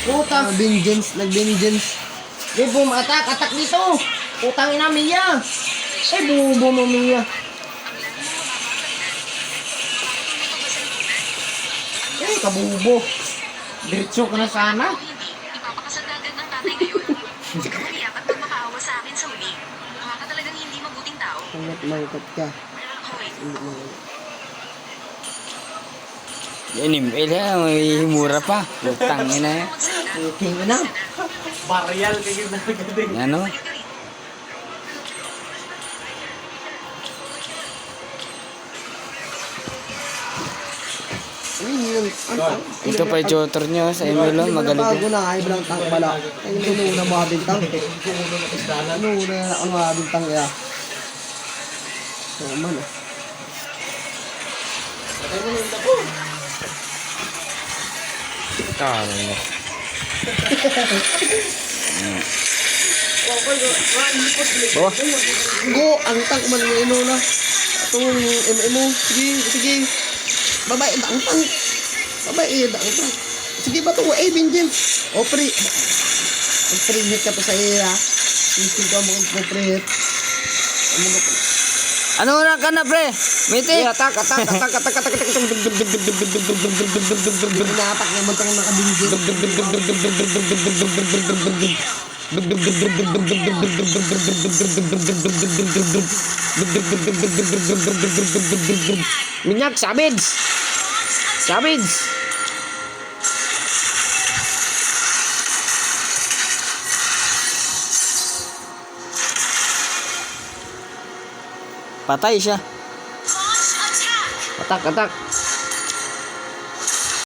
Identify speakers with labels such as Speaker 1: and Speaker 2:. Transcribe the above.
Speaker 1: Putang.
Speaker 2: Nag-vengeance.
Speaker 1: Di boom, atak dito. Putang ina, Mia. Ay, bubo mo, Mia. Eh, kabubo. Diretso ka na sana.
Speaker 3: Ipapakasal na agad ng tatay ngayon. Hindi ka umiyak at magmakaawa sa akin sa uli. Mukha ka talagang hindi mabuting tao.
Speaker 2: Mangkot ka.
Speaker 3: Hoy,
Speaker 4: Inimil may mura pa. Utang ina.
Speaker 1: Puting ina.
Speaker 5: Barrial kayo na galing.
Speaker 4: Ano?
Speaker 2: Ay, yun.
Speaker 4: Ito pa yung tutor nyo sa Emilo. Magaling
Speaker 2: Bago
Speaker 4: din.
Speaker 2: na, ay bilang tank pala. Ay, inuna mga bintang. Inuna ang mga bintang kaya. Oo man,
Speaker 4: Kala mo. Bawa.
Speaker 2: Go, ang tank man yung inuna. Itong MMO. Sige. Babae, ang tank. Babae, ang tank. Sige ba ito? Eh, vengeance. O, pre. Mag-pre-hit ka pa sa iya. Isip ka mo mag-pre-hit.
Speaker 4: Ano na ka na, pre? Miti?
Speaker 1: Atak.
Speaker 2: Pinatak naman itong nakabingit.
Speaker 1: Minyak, Sabids.
Speaker 4: Patay siya.
Speaker 1: Atak.